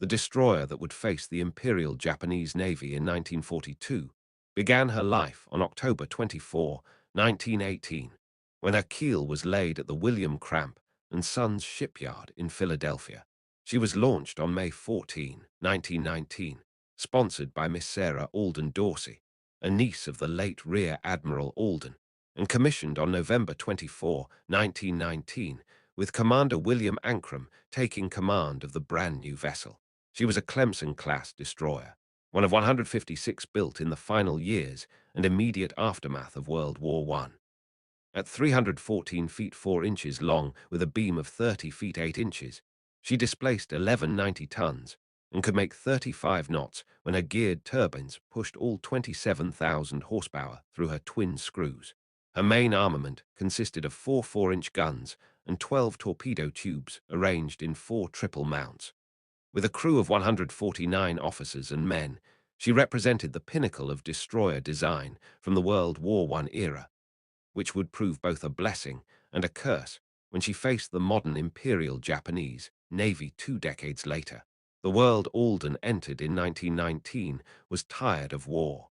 The destroyer that would face the Imperial Japanese Navy in 1942 began her life on October 24, 1918, when her keel was laid at the William Cramp and Sons shipyard in Philadelphia. She was launched on May 14, 1919, sponsored by Miss Sarah Alden Dorsey, a niece of the late Rear Admiral Alden, and commissioned on November 24, 1919, with Commander William Ancram taking command of the brand-new vessel. She was a Clemson-class destroyer, one of 156 built in the final years and immediate aftermath of World War I. At 314 feet 4 inches long with a beam of 30 feet 8 inches, she displaced 1190 tons and could make 35 knots when her geared turbines pushed all 27,000 horsepower through her twin screws. Her main armament consisted of 4 4-inch guns and 12 torpedo tubes arranged in 4 triple mounts. With a crew of 149 officers and men, she represented the pinnacle of destroyer design from the World War I era, which would prove both a blessing and a curse when she faced the modern Imperial Japanese Navy 2 decades later. The world Alden entered in 1919 was tired of war.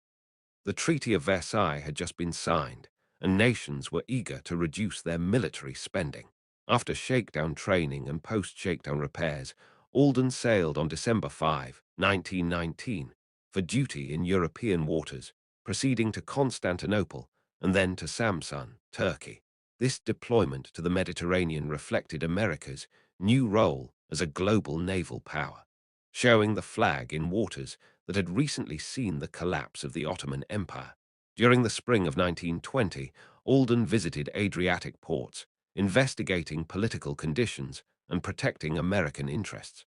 The Treaty of Versailles had just been signed, and nations were eager to reduce their military spending. After shakedown training and post-shakedown repairs, Alden sailed on December 5, 1919, for duty in European waters, proceeding to Constantinople and then to Samsun, Turkey. This deployment to the Mediterranean reflected America's new role as a global naval power, showing the flag in waters that had recently seen the collapse of the Ottoman Empire. During the spring of 1920, Alden visited Adriatic ports, investigating political conditions and protecting American interests.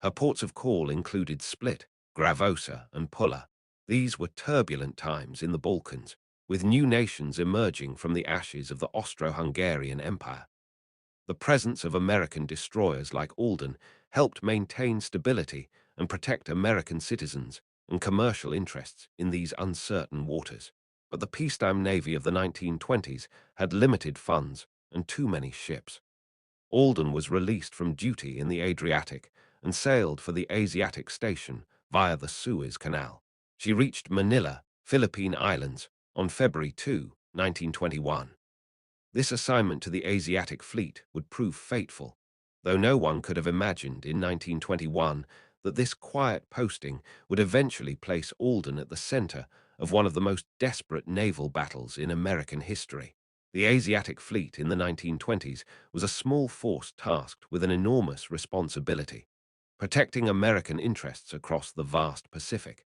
Her ports of call included Split, Gravosa, and Pulla. These were turbulent times in the Balkans, with new nations emerging from the ashes of the Austro-Hungarian Empire. The presence of American destroyers like Alden helped maintain stability and protect American citizens and commercial interests in these uncertain waters. But the peacetime Navy of the 1920s had limited funds and too many ships. Alden was released from duty in the Adriatic and sailed for the Asiatic station via the Suez Canal. She reached Manila, Philippine Islands, on February 2, 1921. This assignment to the Asiatic fleet would prove fateful, though no one could have imagined in 1921 that this quiet posting would eventually place Alden at the center of one of the most desperate naval battles in American history. The Asiatic fleet in the 1920s was a small force tasked with an enormous responsibility, protecting American interests across the vast Pacific.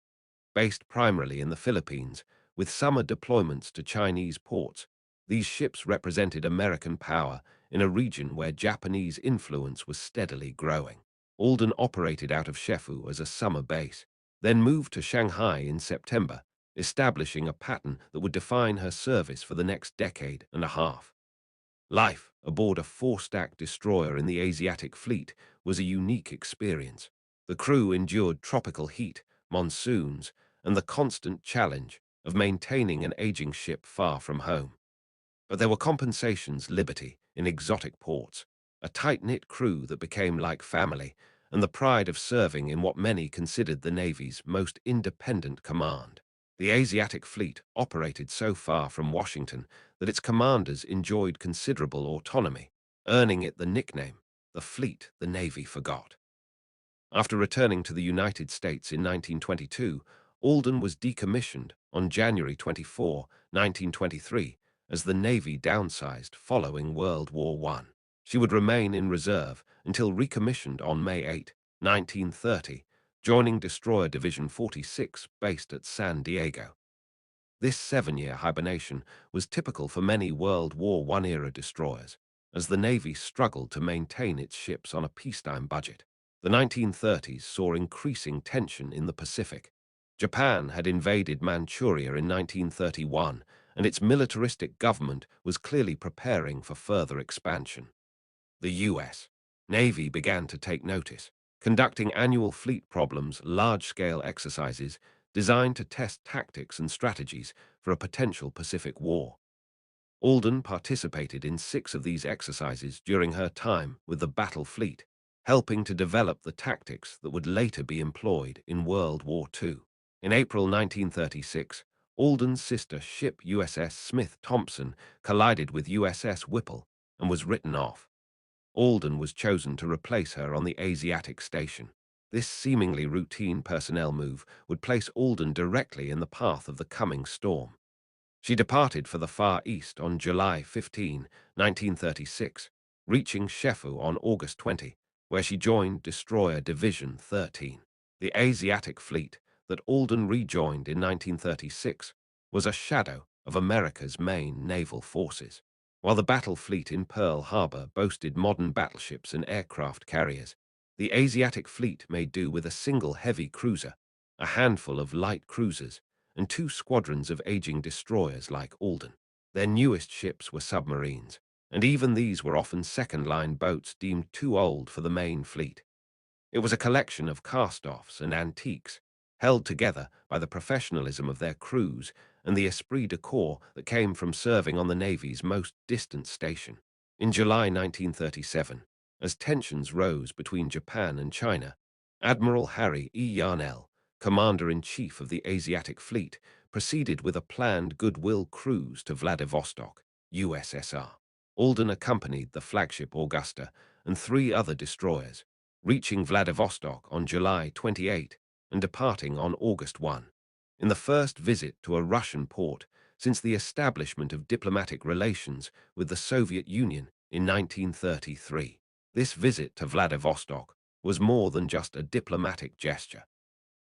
Based primarily in the Philippines, with summer deployments to Chinese ports, these ships represented American power in a region where Japanese influence was steadily growing. Alden operated out of Shefu as a summer base, then moved to Shanghai in September, establishing a pattern that would define her service for the next decade and a half. Life aboard a 4-stack destroyer in the Asiatic fleet was a unique experience. The crew endured tropical heat, monsoons, and the constant challenge of maintaining an aging ship far from home. But there were compensations: liberty in exotic ports, a tight-knit crew that became like family, and the pride of serving in what many considered the Navy's most independent command. The Asiatic fleet operated so far from Washington that its commanders enjoyed considerable autonomy, earning it the nickname, the fleet the Navy forgot. After returning to the United States in 1922, Alden was decommissioned on January 24, 1923, as the Navy downsized following World War I. She would remain in reserve until recommissioned on May 8, 1930, joining Destroyer Division 46 based at San Diego. This 7-year hibernation was typical for many World War I-era destroyers, as the Navy struggled to maintain its ships on a peacetime budget. The 1930s saw increasing tension in the Pacific. Japan had invaded Manchuria in 1931, and its militaristic government was clearly preparing for further expansion. The U.S. Navy began to take notice, conducting annual fleet problems, large-scale exercises designed to test tactics and strategies for a potential Pacific War. Alden participated in 6 of these exercises during her time with the battle fleet, helping to develop the tactics that would later be employed in World War II. In April 1936, Alden's sister ship USS Smith Thompson collided with USS Whipple and was written off. Alden was chosen to replace her on the Asiatic station. This seemingly routine personnel move would place Alden directly in the path of the coming storm. She departed for the Far East on July 15, 1936, reaching Shefu on August 20, where she joined Destroyer Division 13. The Asiatic fleet that Alden rejoined in 1936 was a shadow of America's main naval forces. While the battle fleet in Pearl Harbor boasted modern battleships and aircraft carriers, the Asiatic fleet made do with a single heavy cruiser, a handful of light cruisers, and 2 squadrons of aging destroyers like Alden. Their newest ships were submarines, and even these were often second-line boats deemed too old for the main fleet. It was a collection of cast-offs and antiques, held together by the professionalism of their crews and the esprit de corps that came from serving on the Navy's most distant station. In July 1937, as tensions rose between Japan and China, Admiral Harry E. Yarnell, Commander-in-Chief of the Asiatic Fleet, proceeded with a planned goodwill cruise to Vladivostok, USSR. Alden accompanied the flagship Augusta and 3 other destroyers, reaching Vladivostok on July 28 and departing on August 1. In the first visit to a Russian port since the establishment of diplomatic relations with the Soviet Union in 1933. This visit to Vladivostok was more than just a diplomatic gesture.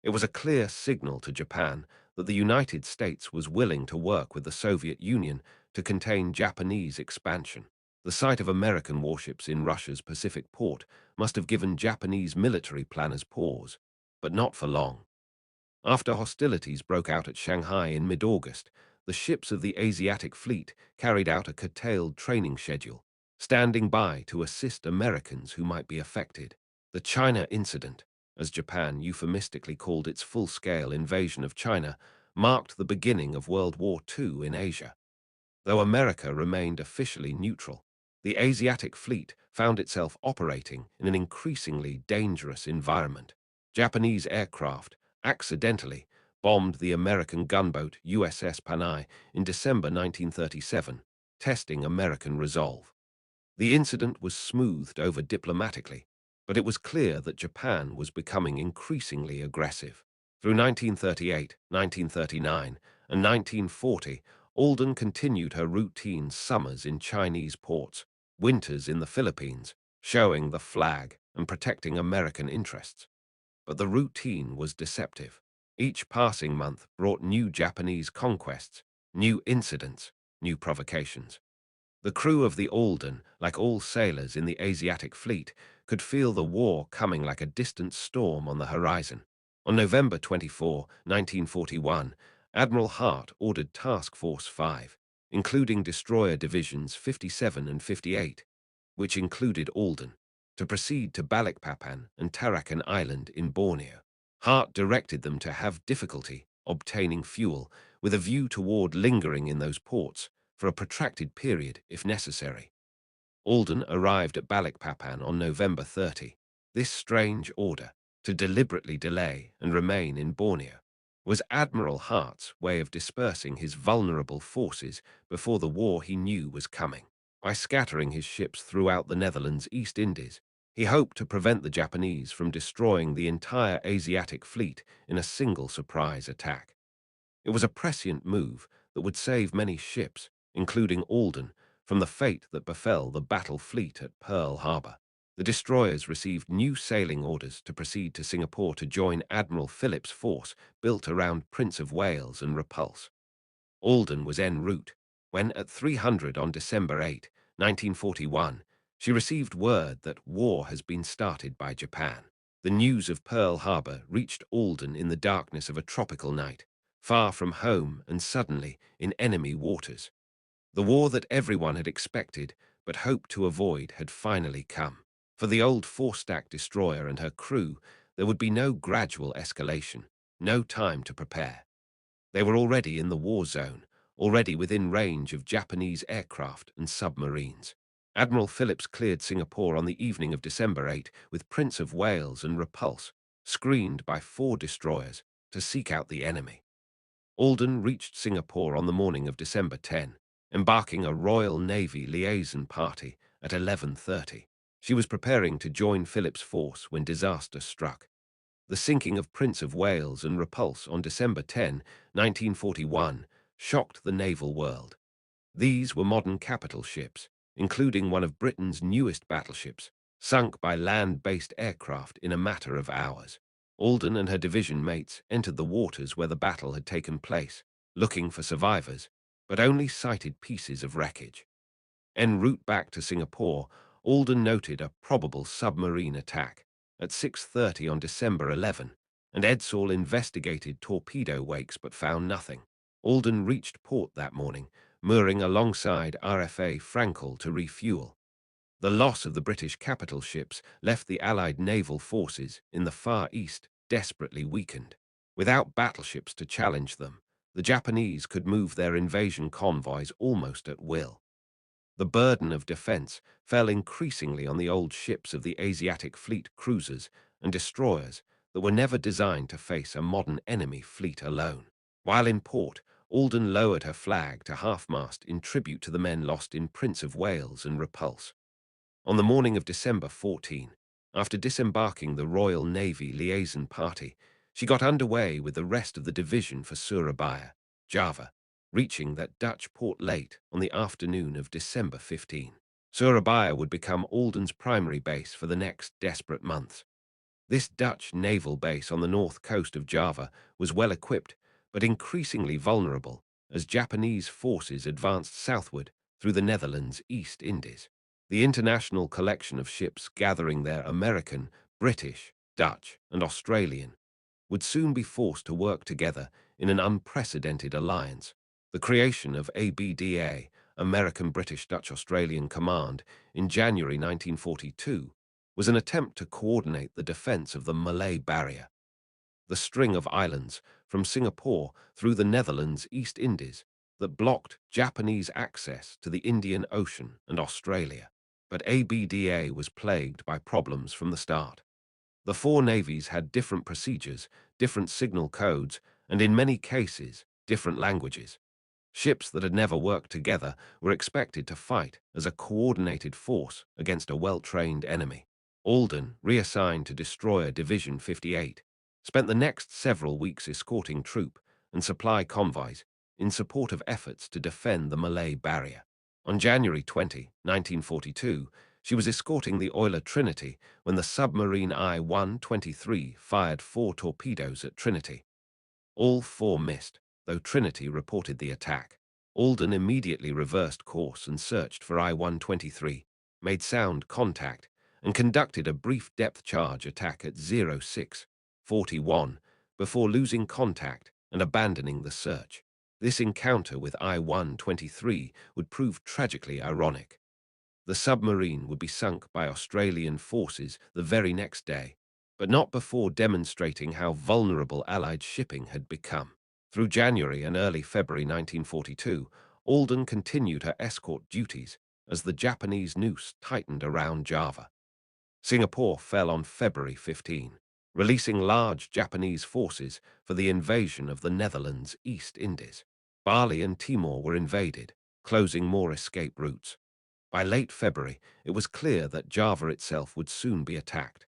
It was a clear signal to Japan that the United States was willing to work with the Soviet Union to contain Japanese expansion. The sight of American warships in Russia's Pacific port must have given Japanese military planners pause, but not for long. After hostilities broke out at Shanghai in mid-August, the ships of the Asiatic Fleet carried out a curtailed training schedule, standing by to assist Americans who might be affected. The China Incident, as Japan euphemistically called its full-scale invasion of China, marked the beginning of World War II in Asia. Though America remained officially neutral, the Asiatic Fleet found itself operating in an increasingly dangerous environment. Japanese aircraft accidentally bombed the American gunboat USS Panay in December 1937, testing American resolve. The incident was smoothed over diplomatically, but it was clear that Japan was becoming increasingly aggressive. Through 1938, 1939, and 1940, Alden continued her routine summers in Chinese ports, winters in the Philippines, showing the flag and protecting American interests. But the routine was deceptive. Each passing month brought new Japanese conquests, new incidents, new provocations. The crew of the Alden, like all sailors in the Asiatic Fleet, could feel the war coming like a distant storm on the horizon. On November 24, 1941, Admiral Hart ordered Task Force 5, including destroyer divisions 57 and 58, which included Alden, to proceed to Balikpapan and Tarakan Island in Borneo. Hart directed them to have difficulty obtaining fuel, with a view toward lingering in those ports for a protracted period if necessary. Alden arrived at Balikpapan on November 30. This strange order, to deliberately delay and remain in Borneo, was Admiral Hart's way of dispersing his vulnerable forces before the war he knew was coming. By scattering his ships throughout the Netherlands East Indies, he hoped to prevent the Japanese from destroying the entire Asiatic fleet in a single surprise attack. It was a prescient move that would save many ships, including Alden, from the fate that befell the battle fleet at Pearl Harbor. The destroyers received new sailing orders to proceed to Singapore to join Admiral Philip's force built around Prince of Wales and Repulse. Alden was en route when, at 300 on December 8, 1941, she received word that war has been started by Japan. The news of Pearl Harbor reached Alden in the darkness of a tropical night, far from home and suddenly in enemy waters. The war that everyone had expected but hoped to avoid had finally come. For the old four-stack destroyer and her crew, there would be no gradual escalation, no time to prepare. They were already in the war zone, already within range of Japanese aircraft and submarines. Admiral Phillips cleared Singapore on the evening of December 8 with Prince of Wales and Repulse, screened by 4 destroyers, to seek out the enemy. Alden reached Singapore on the morning of December 10, embarking a Royal Navy liaison party at 11:30. She was preparing to join Phillips' force when disaster struck. The sinking of Prince of Wales and Repulse on December 10, 1941, shocked the naval world. These were modern capital ships, including one of Britain's newest battleships, sunk by land-based aircraft in a matter of hours. Alden and her division mates entered the waters where the battle had taken place, looking for survivors, but only sighted pieces of wreckage. En route back to Singapore, Alden noted a probable submarine attack at 6:30 on December 11, and Edsall investigated torpedo wakes but found nothing. Alden reached port that morning, mooring alongside RFA Frankel to refuel. The loss of the British capital ships left the Allied naval forces in the Far East desperately weakened. Without battleships to challenge them, the Japanese could move their invasion convoys almost at will. The burden of defense fell increasingly on the old ships of the Asiatic Fleet cruisers and destroyers that were never designed to face a modern enemy fleet alone. While in port, Alden lowered her flag to half-mast in tribute to the men lost in Prince of Wales and Repulse. On the morning of December 14, after disembarking the Royal Navy liaison party, she got underway with the rest of the division for Surabaya, Java, reaching that Dutch port late on the afternoon of December 15. Surabaya would become Alden's primary base for the next desperate months. This Dutch naval base on the north coast of Java was well equipped, but increasingly vulnerable as Japanese forces advanced southward through the Netherlands' East Indies. The international collection of ships gathering there American, British, Dutch, and Australian would soon be forced to work together in an unprecedented alliance. The creation of ABDA, American, British, Dutch, Australian Command, in January 1942 was an attempt to coordinate the defense of the Malay Barrier, the string of islands from Singapore through the Netherlands' East Indies that blocked Japanese access to the Indian Ocean and Australia. But ABDA was plagued by problems from the start. The 4 navies had different procedures, different signal codes, and in many cases, different languages. Ships that had never worked together were expected to fight as a coordinated force against a well-trained enemy. Alden, reassigned to Destroyer Division 58, spent the next several weeks escorting troop and supply convoys in support of efforts to defend the Malay Barrier. On January 20, 1942, she was escorting the oiler Trinity when the submarine I-123 fired 4 torpedoes at Trinity. All 4 missed, though Trinity reported the attack. Alden immediately reversed course and searched for I-123, made sound contact, and conducted a brief depth charge attack at 0641 before losing contact and abandoning the search. This encounter with I-123 would prove tragically ironic. The submarine would be sunk by Australian forces the very next day, but not before demonstrating how vulnerable Allied shipping had become. Through January and early February 1942, Alden continued her escort duties as the Japanese noose tightened around Java. Singapore fell on February 15, releasing large Japanese forces for the invasion of the Netherlands' East Indies. Bali and Timor were invaded, closing more escape routes. By late February, it was clear that Java itself would soon be attacked.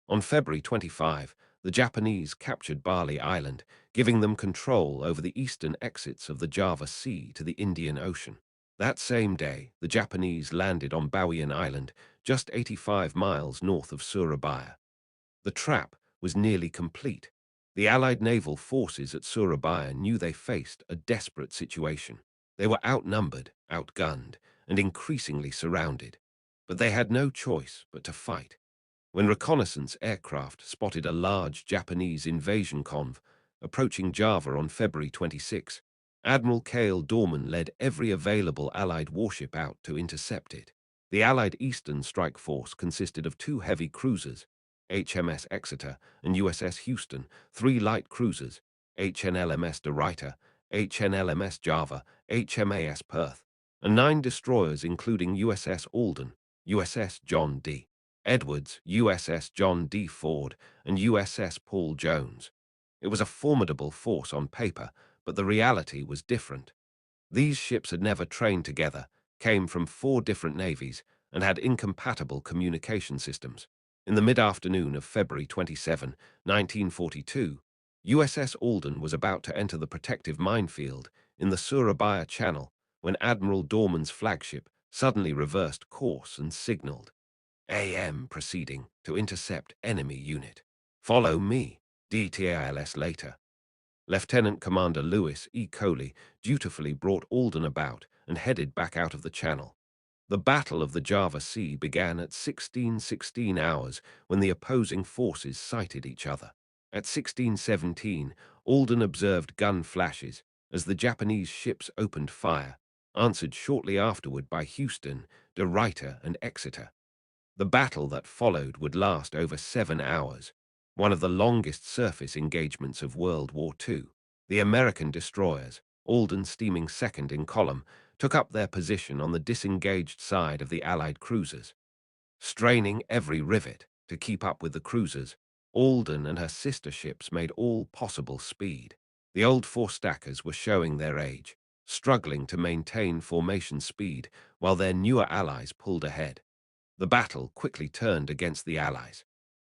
On February 25, the Japanese captured Bali Island, giving them control over the eastern exits of the Java Sea to the Indian Ocean. That same day, the Japanese landed on Bawean Island, just 85 miles north of Surabaya. The trap was nearly complete. The Allied naval forces at Surabaya knew they faced a desperate situation. They were outnumbered, outgunned, and increasingly surrounded. But they had no choice but to fight. When reconnaissance aircraft spotted a large Japanese invasion convoy approaching Java on February 26, Admiral Cale Dorman led every available Allied warship out to intercept it. The Allied Eastern Strike Force consisted of 2 heavy cruisers, HMS Exeter and USS Houston, 3 light cruisers, HNLMS De Ruyter, HNLMS Java, HMAS Perth, and 9 destroyers including USS Alden, USS John D. Edwards, USS John D. Ford, and USS Paul Jones. It was a formidable force on paper, but the reality was different. These ships had never trained together, came from 4 different navies, and had incompatible communication systems. In the mid-afternoon of February 27, 1942, USS Alden was about to enter the protective minefield in the Surabaya Channel when Admiral Dorman's flagship suddenly reversed course and signaled, "AM proceeding to intercept enemy unit. Follow me." Details later. Lieutenant Commander Lewis E. Coley dutifully brought Alden about and headed back out of the channel. The Battle of the Java Sea began at 16:16 hours when the opposing forces sighted each other. At 16:17, Alden observed gun flashes as the Japanese ships opened fire, answered shortly afterward by Houston, De Ruyter, and Exeter. The battle that followed would last over 7 hours, one of the longest surface engagements of World War II. The American destroyers, Alden steaming second in column, took up their position on the disengaged side of the Allied cruisers. Straining every rivet to keep up with the cruisers, Alden and her sister ships made all possible speed. The old four-stackers were showing their age, struggling to maintain formation speed while their newer allies pulled ahead. The battle quickly turned against the Allies.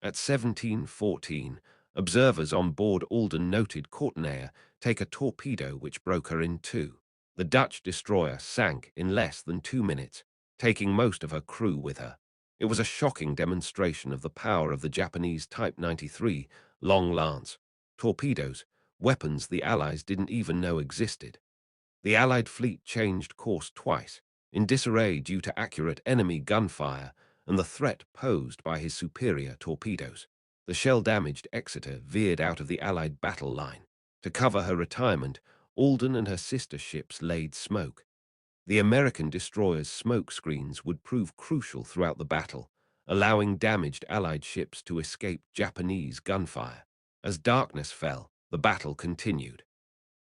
At 17:14, observers on board Alden noted Courtenay take a torpedo which broke her in two. The Dutch destroyer sank in less than 2 minutes, taking most of her crew with her. It was a shocking demonstration of the power of the Japanese Type 93 Long Lance torpedoes, weapons the Allies didn't even know existed. The Allied fleet changed course twice, in disarray due to accurate enemy gunfire and the threat posed by his superior torpedoes. The shell-damaged Exeter veered out of the Allied battle line. To cover her retirement, Alden and her sister ships laid smoke. The American destroyers' smoke screens would prove crucial throughout the battle, allowing damaged Allied ships to escape Japanese gunfire. As darkness fell, the battle continued.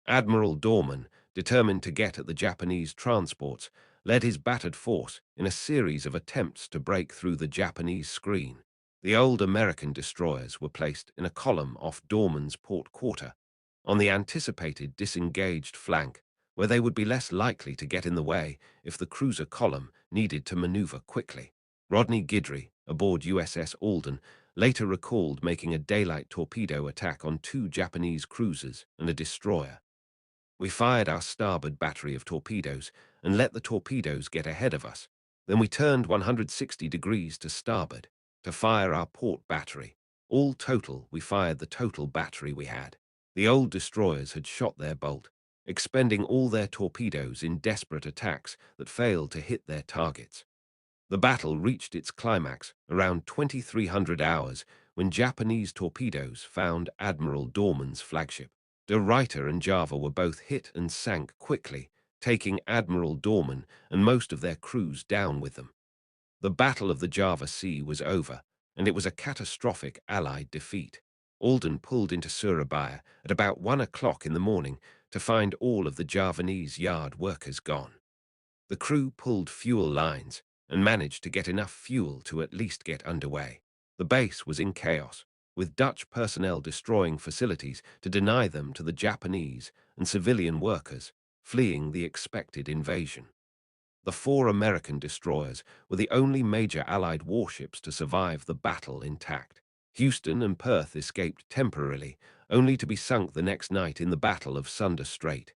Admiral Dorman, determined to get at the Japanese transports, led his battered force in a series of attempts to break through the Japanese screen. The old American destroyers were placed in a column off Dorman's port quarter, on the anticipated disengaged flank, where they would be less likely to get in the way if the cruiser column needed to maneuver quickly. Rodney Guidry, aboard USS Alden, later recalled making a daylight torpedo attack on 2 Japanese cruisers and a destroyer. We fired our starboard battery of torpedoes and let the torpedoes get ahead of us. Then we turned 160 degrees to starboard to fire our port battery. All total, we fired the total battery we had. The old destroyers had shot their bolt, expending all their torpedoes in desperate attacks that failed to hit their targets. The battle reached its climax around 2300 hours when Japanese torpedoes found Admiral Dorman's flagship. De Ruyter and Java were both hit and sank quickly, taking Admiral Dorman and most of their crews down with them. The Battle of the Java Sea was over, and it was a catastrophic Allied defeat. Alden pulled into Surabaya at about 1 o'clock in the morning to find all of the Javanese yard workers gone. The crew pulled fuel lines and managed to get enough fuel to at least get underway. The base was in chaos, with Dutch personnel destroying facilities to deny them to the Japanese and civilian workers fleeing the expected invasion. The 4 American destroyers were the only major Allied warships to survive the battle intact. Houston and Perth escaped temporarily, only to be sunk the next night in the Battle of Sunda Strait.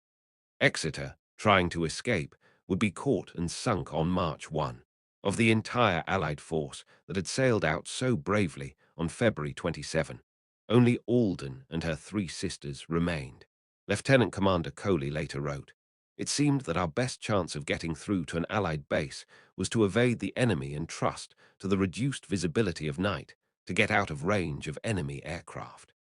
Exeter, trying to escape, would be caught and sunk on March 1. Of the entire Allied force that had sailed out so bravely on February 27, only Alden and her 3 sisters remained. Lieutenant Commander Coley later wrote, "It seemed that our best chance of getting through to an Allied base was to evade the enemy and trust to the reduced visibility of night to get out of range of enemy aircraft."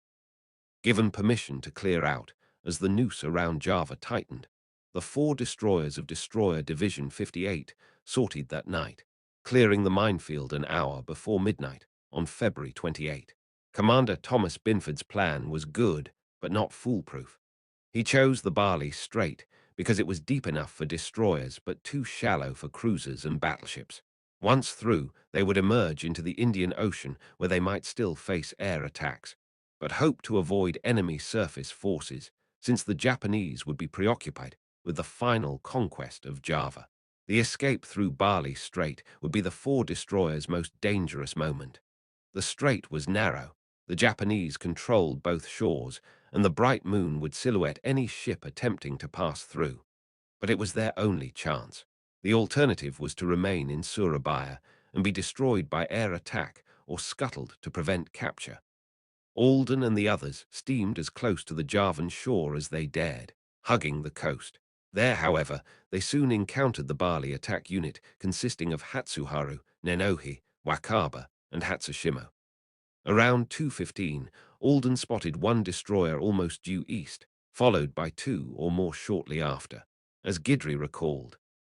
Given permission to clear out as the noose around Java tightened, the 4 destroyers of Destroyer Division 58 sortied that night, clearing the minefield an hour before midnight on February 28. Commander Thomas Binford's plan was good, but not foolproof. He chose the Bali Strait because it was deep enough for destroyers but too shallow for cruisers and battleships. Once through, they would emerge into the Indian Ocean where they might still face air attacks, but hope to avoid enemy surface forces, since the Japanese would be preoccupied with the final conquest of Java. The escape through Bali Strait would be the four destroyers' most dangerous moment. The strait was narrow, the Japanese controlled both shores, and the bright moon would silhouette any ship attempting to pass through. But it was their only chance. The alternative was to remain in Surabaya and be destroyed by air attack or scuttled to prevent capture. Alden and the others steamed as close to the Javan shore as they dared, hugging the coast. There, however, they soon encountered the Bali attack unit consisting of Hatsuharu, Nenohi, Wakaba, and Hatsushima. Around 2:15, Alden spotted one destroyer almost due east, followed by two or more shortly after. As Guidry recalled,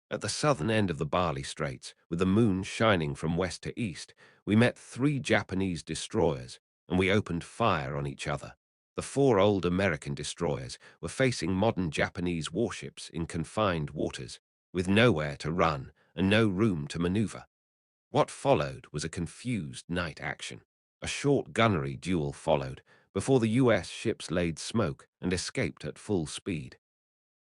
at the southern end of the Bali Straits, with the moon shining from west to east, we met three Japanese destroyers, and we opened fire on each other. The four old American destroyers were facing modern Japanese warships in confined waters, with nowhere to run and no room to maneuver. What followed was a confused night action. A short gunnery duel followed, before the U.S. ships laid smoke and escaped at full speed.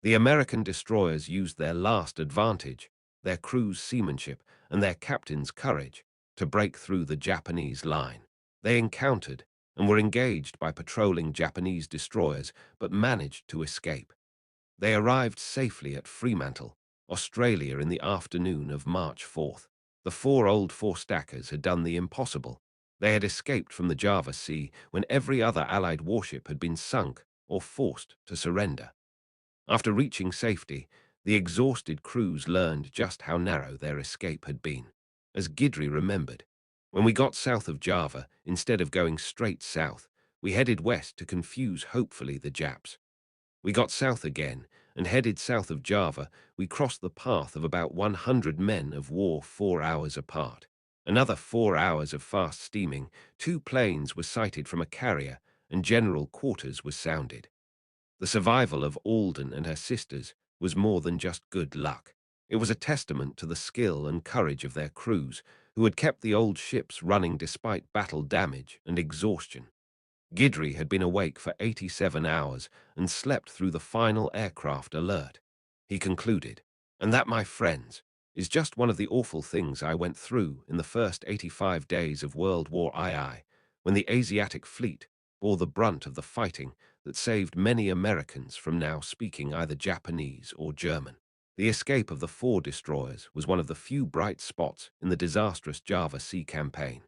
The American destroyers used their last advantage, their crew's seamanship and their captain's courage, to break through the Japanese line. They encountered and were engaged by patrolling Japanese destroyers, but managed to escape. They arrived safely at Fremantle, Australia in the afternoon of March 4th. The four old four-stackers had done the impossible. They had escaped from the Java Sea when every other Allied warship had been sunk or forced to surrender. After reaching safety, the exhausted crews learned just how narrow their escape had been. As Guidry remembered, when we got south of Java, instead of going straight south, we headed west to confuse hopefully the Japs. We got south again, and headed south of Java, we crossed the path of about 100 men of war 4 hours apart. Another 4 hours of fast steaming, two planes were sighted from a carrier, and general quarters was sounded. The survival of Alden and her sisters was more than just good luck. It was a testament to the skill and courage of their crews, who had kept the old ships running despite battle damage and exhaustion. Guidry had been awake for 87 hours and slept through the final aircraft alert. He concluded, "And that, my friends, is just one of the awful things I went through in the first 85 days of World War II, when the Asiatic fleet bore the brunt of the fighting that saved many Americans from now speaking either Japanese or German." The escape of the four destroyers was one of the few bright spots in the disastrous Java Sea campaign.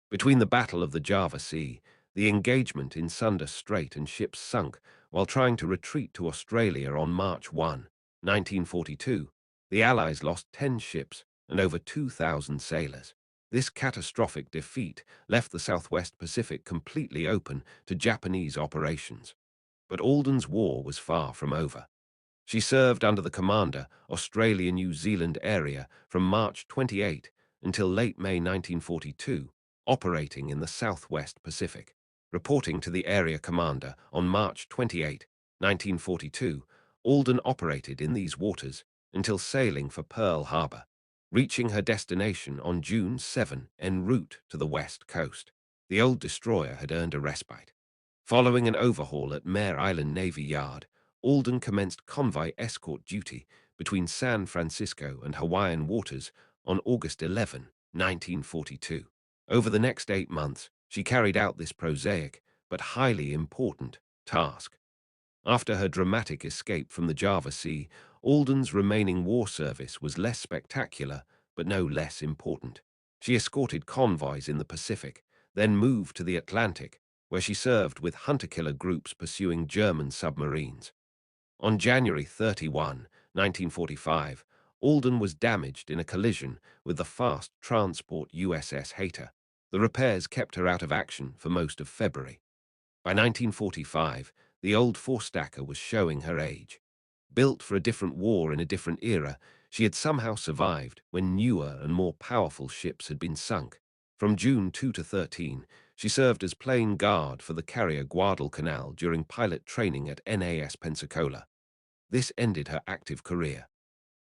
Between the Battle of the Java Sea, the engagement in Sunda Strait, and ships sunk while trying to retreat to Australia on March 1, 1942, the Allies lost 10 ships and over 2,000 sailors. This catastrophic defeat left the Southwest Pacific completely open to Japanese operations. But Alden's war was far from over. She served under the commander, Australia-New Zealand area, from March 28 until late May 1942, operating in the Southwest Pacific. Reporting to the area commander on March 28, 1942, Alden operated in these waters until sailing for Pearl Harbor, reaching her destination on June 7 en route to the west coast. The old destroyer had earned a respite. Following an overhaul at Mare Island Navy Yard, Alden commenced convoy escort duty between San Francisco and Hawaiian waters on August 11, 1942. Over the next 8 months, she carried out this prosaic but highly important task. After her dramatic escape from the Java Sea, Alden's remaining war service was less spectacular but no less important. She escorted convoys in the Pacific, then moved to the Atlantic, where she served with hunter-killer groups pursuing German submarines. On January 31, 1945, Alden was damaged in a collision with the fast transport USS Hater. The repairs kept her out of action for most of February. By 1945, the old four-stacker was showing her age. Built for a different war in a different era, she had somehow survived when newer and more powerful ships had been sunk. From June 2 to 13, she served as plane guard for the carrier Guadalcanal during pilot training at NAS Pensacola. This ended her active career.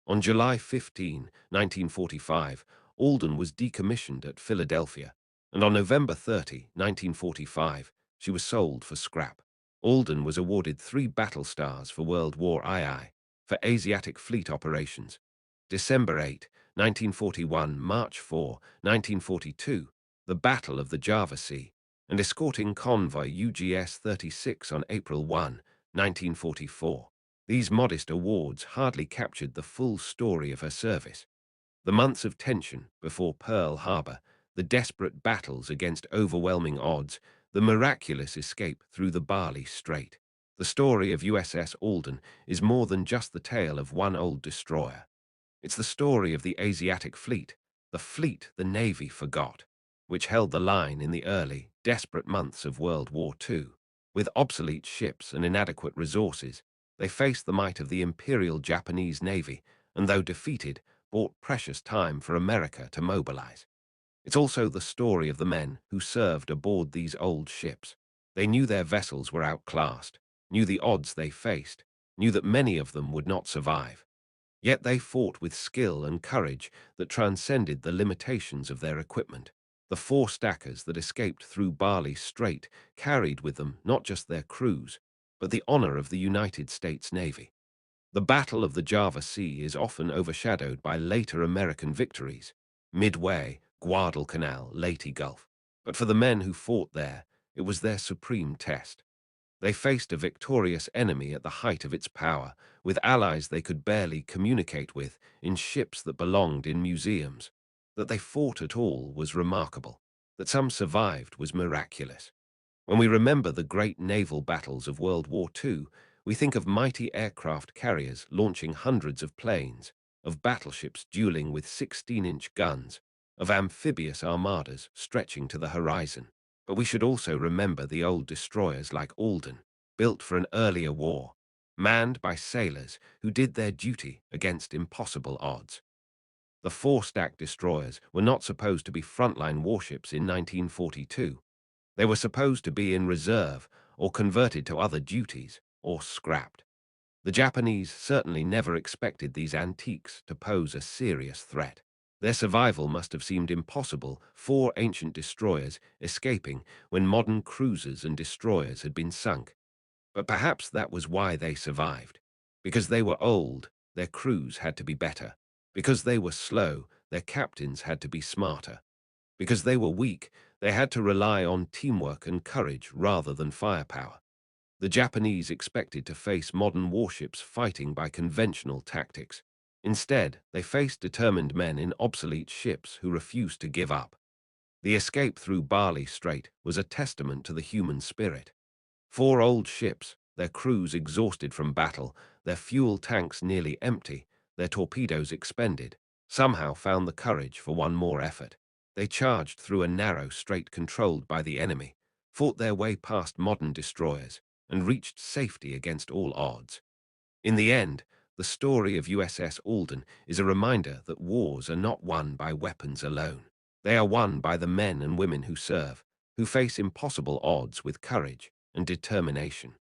On July 15, 1945, Alden was decommissioned at Philadelphia, and on November 30, 1945, she was sold for scrap. Alden was awarded 3 battle stars for World War II for Asiatic Fleet operations. December 8, 1941, March 4, 1942, the Battle of the Java Sea, and escorting convoy UGS 36 on April 1, 1944. These modest awards hardly captured the full story of her service. The months of tension before Pearl Harbor, the desperate battles against overwhelming odds, the miraculous escape through the Bali Strait. The story of USS Alden is more than just the tale of one old destroyer. It's the story of the Asiatic fleet the Navy forgot, which held the line in the early, desperate months of World War II. With obsolete ships and inadequate resources, they faced the might of the Imperial Japanese Navy, and though defeated, bought precious time for America to mobilize. It's also the story of the men who served aboard these old ships. They knew their vessels were outclassed, knew the odds they faced, knew that many of them would not survive. Yet they fought with skill and courage that transcended the limitations of their equipment. The 4 stackers that escaped through Bali Strait carried with them not just their crews, but the honor of the United States Navy. The Battle of the Java Sea is often overshadowed by later American victories, Midway, Guadalcanal, Leyte Gulf. But for the men who fought there, it was their supreme test. They faced a victorious enemy at the height of its power, with allies they could barely communicate with, in ships that belonged in museums. That they fought at all was remarkable. That some survived was miraculous. When we remember the great naval battles of World War II, we think of mighty aircraft carriers launching hundreds of planes, of battleships dueling with 16-inch guns, of amphibious armadas stretching to the horizon. But we should also remember the old destroyers like Alden, built for an earlier war, manned by sailors who did their duty against impossible odds. The 4-stack destroyers were not supposed to be frontline warships in 1942. They were supposed to be in reserve or converted to other duties or scrapped. The Japanese certainly never expected these antiques to pose a serious threat. Their survival must have seemed impossible, 4 ancient destroyers escaping when modern cruisers and destroyers had been sunk. But perhaps that was why they survived. Because they were old, their crews had to be better. Because they were slow, their captains had to be smarter. Because they were weak, they had to rely on teamwork and courage rather than firepower. The Japanese expected to face modern warships fighting by conventional tactics. Instead, they faced determined men in obsolete ships who refused to give up. The escape through Bali Strait was a testament to the human spirit. 4 old ships, their crews exhausted from battle, their fuel tanks nearly empty, their torpedoes expended, somehow found the courage for one more effort. They charged through a narrow strait controlled by the enemy, fought their way past modern destroyers, and reached safety against all odds. In the end, the story of USS Alden is a reminder that wars are not won by weapons alone. They are won by the men and women who serve, who face impossible odds with courage and determination.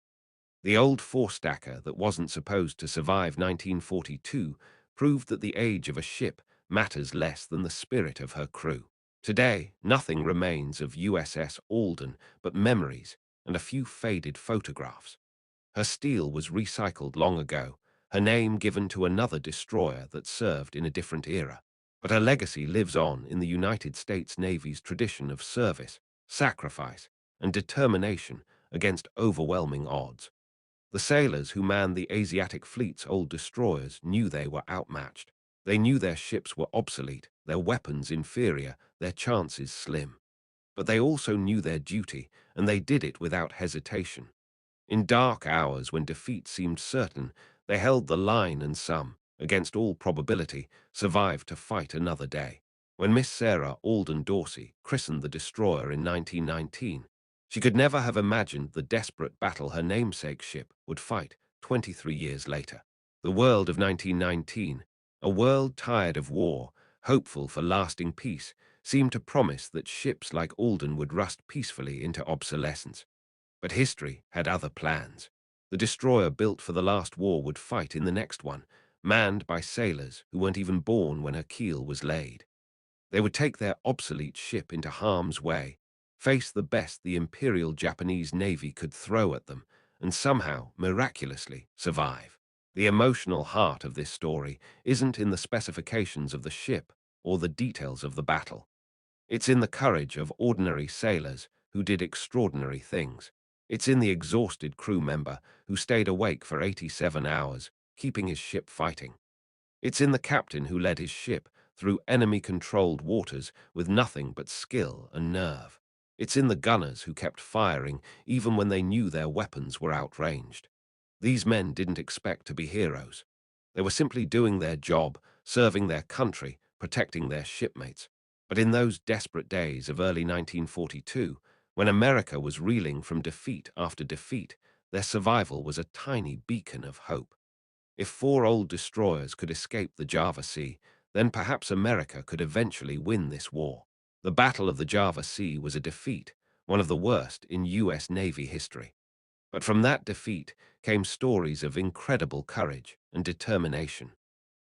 The old 4-stacker that wasn't supposed to survive 1942 proved that the age of a ship matters less than the spirit of her crew. Today, nothing remains of USS Alden but memories and a few faded photographs. Her steel was recycled long ago, her name given to another destroyer that served in a different era. But her legacy lives on in the United States Navy's tradition of service, sacrifice, and determination against overwhelming odds. The sailors who manned the Asiatic fleet's old destroyers knew they were outmatched. They knew their ships were obsolete, their weapons inferior, their chances slim. But they also knew their duty, and they did it without hesitation. In dark hours when defeat seemed certain, they held the line and some, against all probability, survived to fight another day. When Miss Sarah Alden Dorsey christened the destroyer in 1919, she could never have imagined the desperate battle her namesake ship would fight 23 years later. The world of 1919, a world tired of war, hopeful for lasting peace, seemed to promise that ships like Alden would rust peacefully into obsolescence. But history had other plans. The destroyer built for the last war would fight in the next one, manned by sailors who weren't even born when her keel was laid. They would take their obsolete ship into harm's way, face the best the Imperial Japanese Navy could throw at them, and somehow, miraculously, survive. The emotional heart of this story isn't in the specifications of the ship or the details of the battle. It's in the courage of ordinary sailors who did extraordinary things. It's in the exhausted crew member who stayed awake for 87 hours, keeping his ship fighting. It's in the captain who led his ship through enemy-controlled waters with nothing but skill and nerve. It's in the gunners who kept firing even when they knew their weapons were outranged. These men didn't expect to be heroes. They were simply doing their job, serving their country, protecting their shipmates. But in those desperate days of early 1942, when America was reeling from defeat after defeat, their survival was a tiny beacon of hope. If 4 old destroyers could escape the Java Sea, then perhaps America could eventually win this war. The Battle of the Java Sea was a defeat, one of the worst in U.S. Navy history. But from that defeat came stories of incredible courage and determination.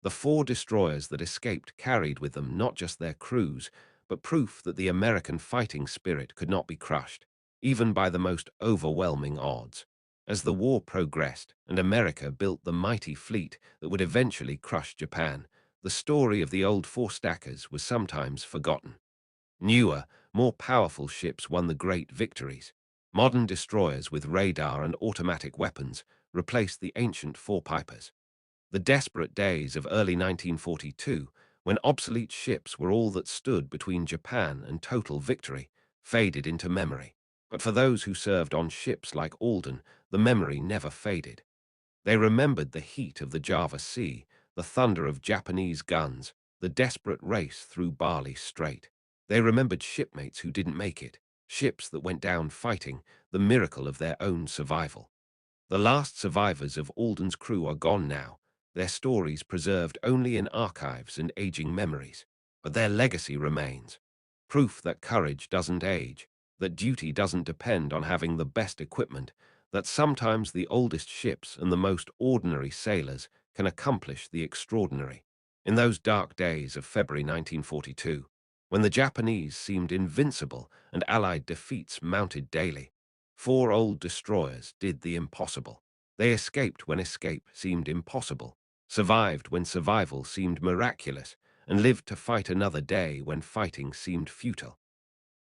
The 4 destroyers that escaped carried with them not just their crews, but proof that the American fighting spirit could not be crushed, even by the most overwhelming odds. As the war progressed and America built the mighty fleet that would eventually crush Japan, the story of the old 4 stackers was sometimes forgotten. Newer, more powerful ships won the great victories. Modern destroyers with radar and automatic weapons replaced the ancient 4 pipers. The desperate days of early 1942, when obsolete ships were all that stood between Japan and total victory, faded into memory. But for those who served on ships like Alden, the memory never faded. They remembered the heat of the Java Sea, the thunder of Japanese guns, the desperate race through Bali Strait. They remembered shipmates who didn't make it, ships that went down fighting, the miracle of their own survival. The last survivors of Alden's crew are gone now, their stories preserved only in archives and aging memories. But their legacy remains. Proof that courage doesn't age, that duty doesn't depend on having the best equipment, that sometimes the oldest ships and the most ordinary sailors can accomplish the extraordinary. In those dark days of February 1942, when the Japanese seemed invincible and Allied defeats mounted daily, 4 old destroyers did the impossible. They escaped when escape seemed impossible, survived when survival seemed miraculous, and lived to fight another day when fighting seemed futile.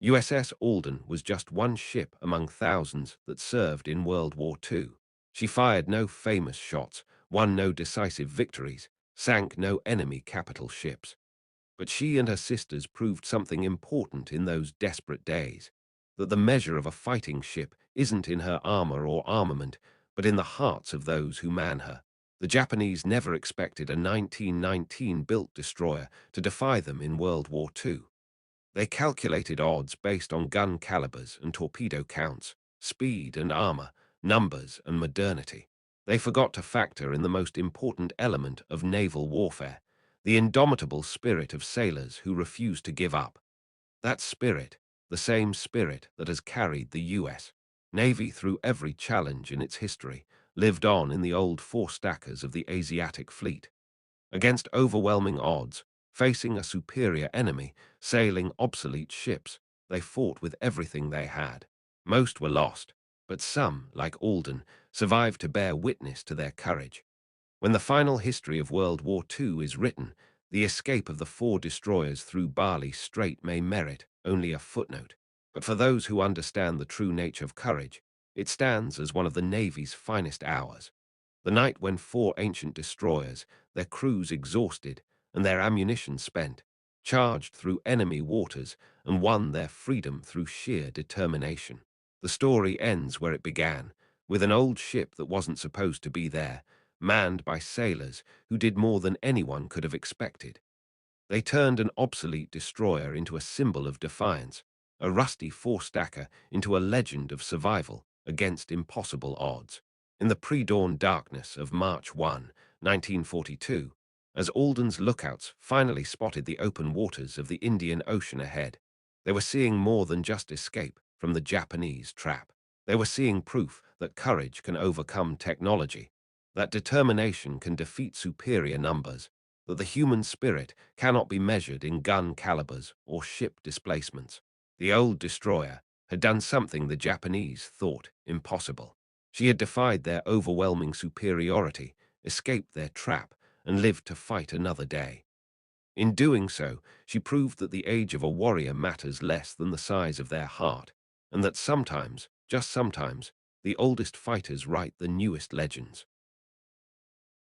USS Alden was just one ship among thousands that served in World War II. She fired no famous shots, won no decisive victories, sank no enemy capital ships. But she and her sisters proved something important in those desperate days, that the measure of a fighting ship isn't in her armor or armament, but in the hearts of those who man her. The Japanese never expected a 1919-built destroyer to defy them in World War II. They calculated odds based on gun calibers and torpedo counts, speed and armor, numbers and modernity. They forgot to factor in the most important element of naval warfare, the indomitable spirit of sailors who refuse to give up. That spirit, the same spirit that has carried the U.S. Navy through every challenge in its history, lived on in the old 4 stackers of the Asiatic fleet. Against overwhelming odds, facing a superior enemy, sailing obsolete ships, they fought with everything they had. Most were lost, but some, like Alden, survived to bear witness to their courage. When the final history of World War II is written, the escape of the 4 destroyers through Bali Strait may merit only a footnote. But for those who understand the true nature of courage, it stands as one of the Navy's finest hours. The night when 4 ancient destroyers, their crews exhausted and their ammunition spent, charged through enemy waters and won their freedom through sheer determination. The story ends where it began, with an old ship that wasn't supposed to be there, manned by sailors who did more than anyone could have expected. They turned an obsolete destroyer into a symbol of defiance, a rusty 4 stacker into a legend of survival against impossible odds. In the pre-dawn darkness of March 1, 1942, as Alden's lookouts finally spotted the open waters of the Indian Ocean ahead, they were seeing more than just escape from the Japanese trap. They were seeing proof that courage can overcome technology, that determination can defeat superior numbers, that the human spirit cannot be measured in gun calibers or ship displacements. The old destroyer had done something the Japanese thought impossible. She had defied their overwhelming superiority, escaped their trap, and lived to fight another day. In doing so, she proved that the age of a warrior matters less than the size of their heart, and that sometimes, just sometimes, the oldest fighters write the newest legends.